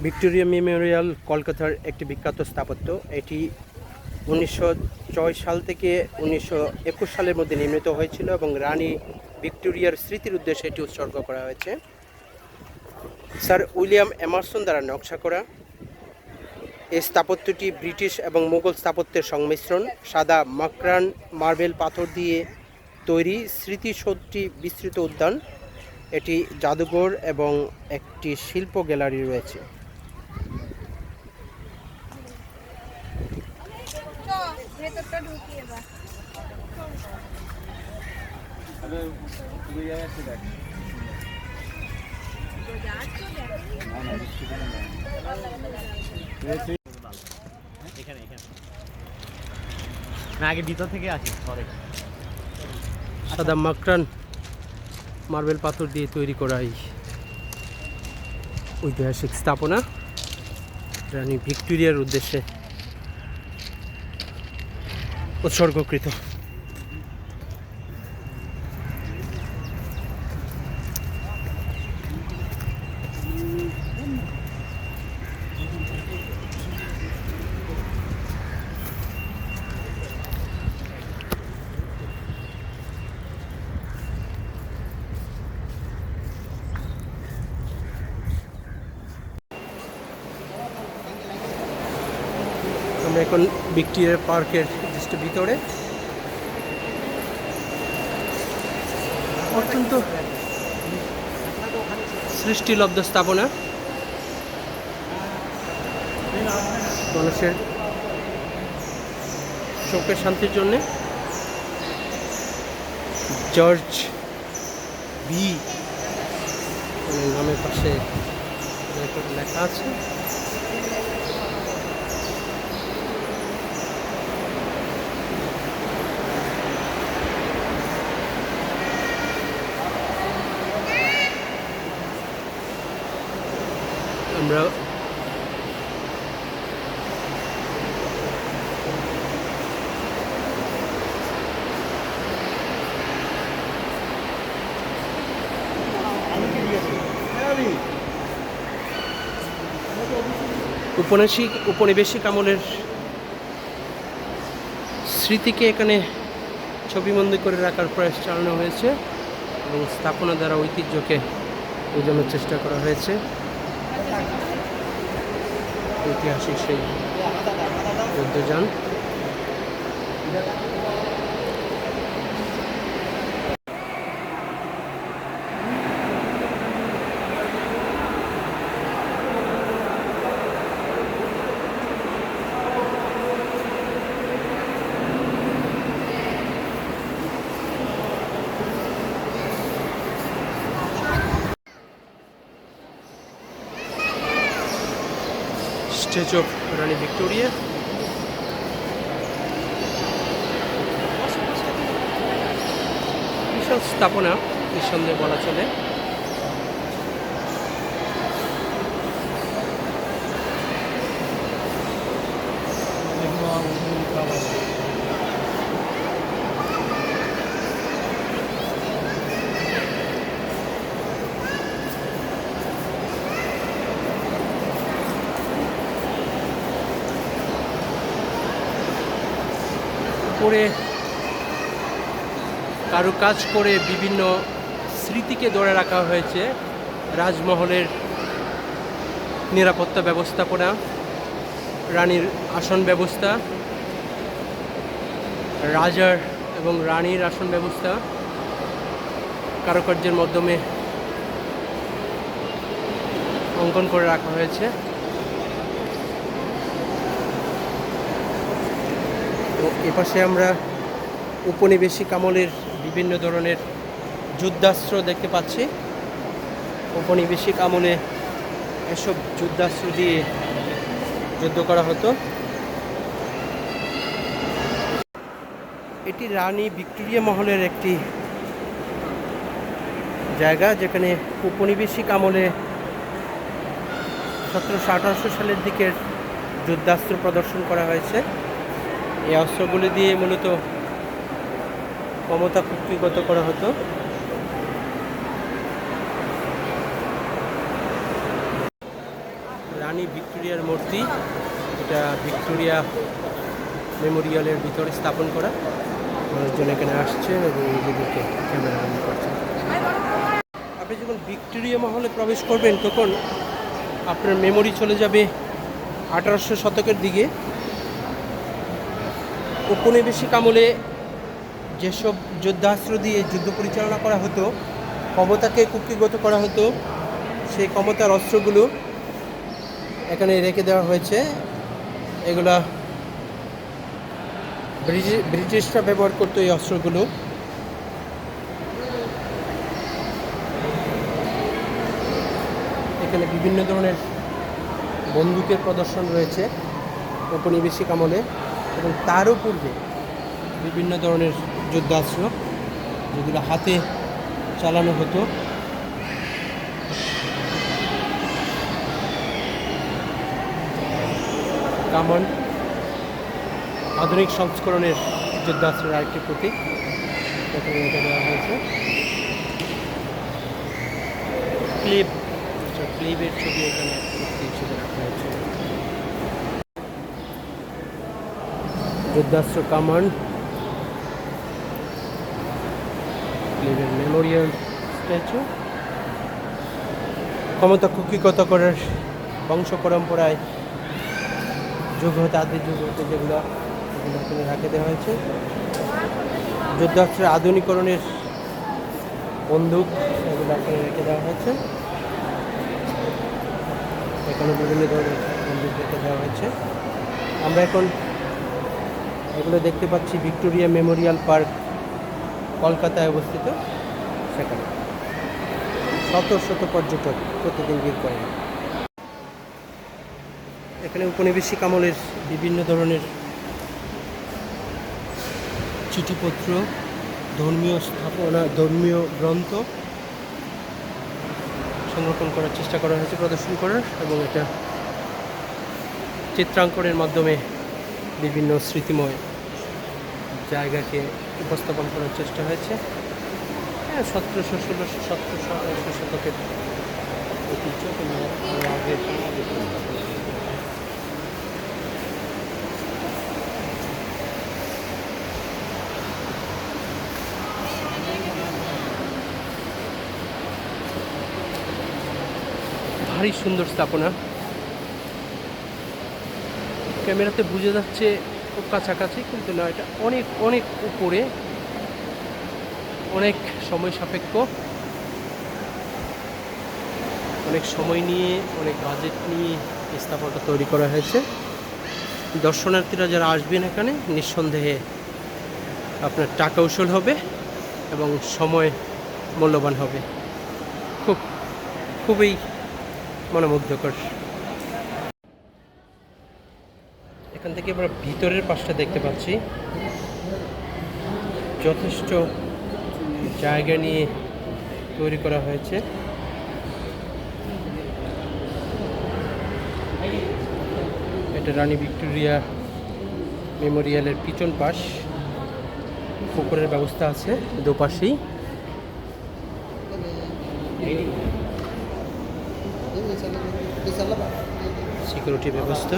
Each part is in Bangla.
ভিক্টোরিয়া মেমোরিয়াল কলকাতার একটি বিখ্যাত স্থাপত্য। এটি 1906 সাল থেকে 1921 সালের মধ্যে নির্মিত হয়েছিল এবং রানী ভিক্টোরিয়ার স্মৃতির উদ্দেশ্যে এটি উৎসর্গ করা হয়েছে। স্যার উইলিয়াম এমারসন দ্বারা নকশা করা এই স্থাপত্যটি ব্রিটিশ এবং মুঘল স্থাপত্যের সংমিশ্রণ। সাদা মাকরান মার্বেল পাথর দিয়ে তৈরি স্মৃতিসৌধটি বিস্তৃত উদ্যান, এটি জাদুঘর এবং একটি শিল্প গ্যালারি রয়েছে। আগে ভিতর থেকে আসি পরে। সাদা মাকরান মার্বেল পাথর দিয়ে তৈরি করা এই ঐতিহাসিক স্থাপনা রানী ভিক্টোরিয়ার উদ্দেশ্যে উৎসর্গকৃত। আমরা এখন ভিক্টোরিয়া পার্কের জাস্ট ভিতরে। অত্যন্ত সৃষ্টিলব্ধ স্থাপনা, মানুষের চোখের শান্তির জন্যে। জর্জ বি নামের পাশে লেখা আছে। আমরা উপনিবেশিক আমলের স্মৃতিকে এখানে ছবিবন্দি করে রাখার প্রয়াস চালানো হয়েছে এবং স্থাপনা দ্বারা ঐতিহ্যকে বোঝানোর চেষ্টা করা হয়েছে। ঐতিহাসিক সেই যুদ্ধযান। স্ট্যাচু অফ রানী ভিক্টোরিয়া। বিশাল স্থাপনা নিঃসন্দেহে বলা চলে। উপরে কারুকাজ করে বিভিন্ন স্মৃতিকে ধরে রাখা হয়েছে। রাজমহলের নিরাপত্তা ব্যবস্থাপনা, রানীর আসন ব্যবস্থা, রাজার এবং রানীর আসন ব্যবস্থা কারুকার্যের মাধ্যমে অঙ্কন করে রাখা হয়েছে। এপাশে আমরা উপনিবেশিক আমলের বিভিন্ন ধরনের যুদ্ধাস্ত্র দেখতে পাচ্ছি। উপনিবেশিক আমলে এসব যুদ্ধাস্ত্র দিয়ে যুদ্ধ করা হতো। এটি রানী ভিক্টোরিয়া মহলের একটি জায়গা, যেখানে উপনিবেশিক আমলে 1700-1800 সালের দিকের যুদ্ধাস্ত্র প্রদর্শন করা হয়েছে। এই অস্ত্রগুলি দিয়ে মূলত ক্ষমতা কুক্ষিগত করা হতো। রানী ভিক্টোরিয়ার মূর্তি, এটা ভিক্টোরিয়া মেমোরিয়ালের ভিতরে স্থাপন করা। মানুষজন এখানে আসছেন এবং নিজেদেরকে ক্যামেরা অন করছেন। আপনি যখন ভিক্টোরিয়া মহলে প্রবেশ করবেন তখন আপনার মেমোরি চলে যাবে 1800 শতকের দিকে। ঔপনিবেশিক আমলে যেসব যোদ্ধাস্ত্র দিয়ে যুদ্ধ পরিচালনা করা হতো, ক্ষমতাকে কুক্ষিগত করা হতো, সেই ক্ষমতার অস্ত্রগুলো এখানে রেখে দেওয়া হয়েছে। এগুলা ব্রিটিশরা ব্যবহার করতো এই অস্ত্রগুলো। এখানে বিভিন্ন ধরনের বন্দুকের প্রদর্শন রয়েছে ঔপনিবেশিক আমলে, এবং তারও পূর্বে বিভিন্ন ধরনের যুদ্ধাস্ত্র যেগুলো হাতে চালানো হতো। কামান আধুনিক সংস্করণের যুদ্ধাস্ত্রের আরেকটি প্রতীক এখানে এটা দেওয়া হয়েছে। ক্লিপের ছবি এখানে প্রতীক হিসেবে রাখা হয়েছে। যুদ্ধাস্ত্র কামান, ক্লিপের মেমোরিয়াল স্ট্যাচু। ক্ষমতা কুক্ষিগত করার বংশ পরম্পরায় যুগ হতে আদির যুগ হতে যেগুলো এখানে রাখে দেওয়া হয়েছে। যুদ্ধাস্ত্রের আধুনিকরণের বন্দুক এগুলো এখানে রেখে দেওয়া হয়েছে। এখানে বিভিন্ন ধরনের বন্দুক রেখে দেওয়া হয়েছে। আমরা এখন এগুলো দেখতে পাচ্ছি ভিক্টোরিয়া মেমোরিয়াল পার্ক, কলকাতায় অবস্থিত। সেখানে শত শত পর্যটক প্রতিদিন ভিড় করেন। এখানে ঔপনিবেশিক আমলের বিভিন্ন ধরনের চিঠিপত্র, ধর্মীয় স্থাপনা, ধর্মীয় গ্রন্থ সংরক্ষণ করার চেষ্টা করা হয়েছে, প্রদর্শন করার, এবং এটা চিত্রাঙ্কনের মাধ্যমে বিভিন্ন স্মৃতিময় জায়গাকে উপস্থাপন করার চেষ্টা হয়েছে। হ্যাঁ, 1700-1700 শতকের ঐতিহ্য কোনো আগের। ভারী সুন্দর স্থাপনা। ক্যামেরাতে বোঝা যাচ্ছে খুব কাছাকাছি, কিন্তু না, এটা অনেক অনেক উপরে, অনেক সময় সাপেক্ষ, অনেক সময় নিয়ে, অনেক বাজেট নিয়ে এই স্থাপনাটা তৈরি করা হয়েছে। দর্শনার্থীরা যারা আসবেন এখানে নিঃসন্দেহে আপনার টাকা উসুল হবে এবং সময় মূল্যবান হবে। খুবই মনোমুগ্ধকর। এখান থেকে আমরা ভিতরের পাশটা দেখতে পাচ্ছি। যথেষ্ট জায়গা নিয়ে তৈরি করা হয়েছে। এটা রানী ভিক্টোরিয়া মেমোরিয়ালের পিছন পাশ। পুকুরের ব্যবস্থা আছে দুপাশেই। সিকিউরিটি ব্যবস্থা,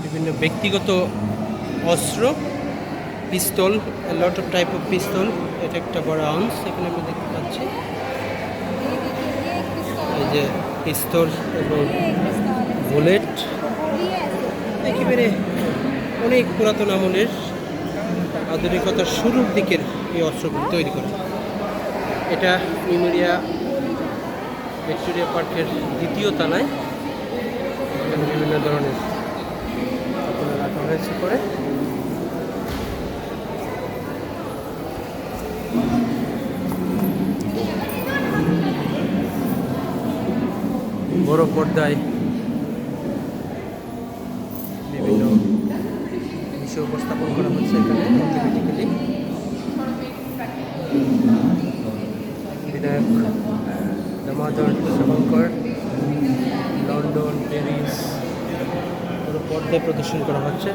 বিভিন্ন ব্যক্তিগত অস্ত্র, পিস্তল, লট অফ টাইপ অফ পিস্তল। এটা একটা বড় আউন্স এখানে আমরা দেখতে পাচ্ছি। এই যে পিস্তল এবং বুলেট, একেবারে অনেক পুরাতন আমলের, আধুনিকতার শুরুর দিকের এই অস্ত্রগুলো তৈরি করা। এটা ভিক্টোরিয়া পার্কের দ্বিতীয় তলায় বিভিন্ন ধরনের রাখা হয়েছে করে। বড় পর্দায় বিভিন্ন বিষয় উপস্থাপন করা হচ্ছে এখানে অটোমেটিক্যালি। বিধায়ক দামোদর সবরকর, লন্ডন, প্যারিস, পুরো পর্দায় প্রদর্শন করা হচ্ছে।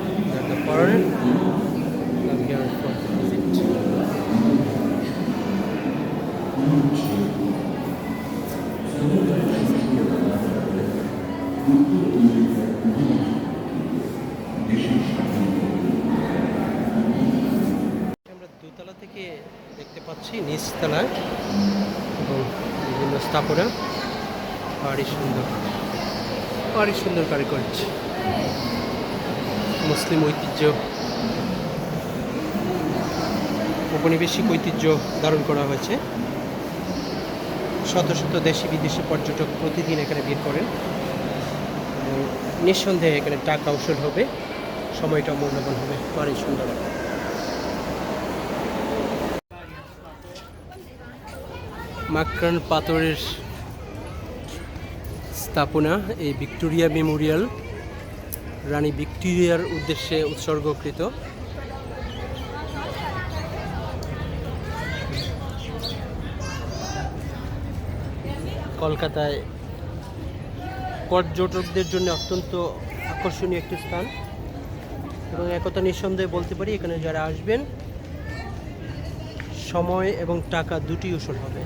দেখতে পাচ্ছি নিচতলায় এবং বিভিন্ন স্থাপনা ভারী সুন্দর কারিগরিজ, মুসলিম ঐতিহ্য, ঔপনিবেশিক ঐতিহ্য ধারণ করা হয়েছে। শত শত দেশি বিদেশি পর্যটক প্রতিদিন এখানে ভিড় করেন এবং নিঃসন্দেহে এখানে টাকা উসুল হবে, সময়টা মূল্যবান হবে। ভারী সুন্দর। মাকরান পাথরের স্থাপনা, এই ভিক্টোরিয়া মেমোরিয়াল রানী ভিক্টোরিয়ার উদ্দেশ্যে উৎসর্গকৃত। কলকাতায় পর্যটকদের জন্য অত্যন্ত আকর্ষণীয় একটি স্থান এবং একথা নিঃসন্দেহে বলতে পারি, এখানে যারা আসবেন সময় এবং টাকা দুটি উসুল হবে।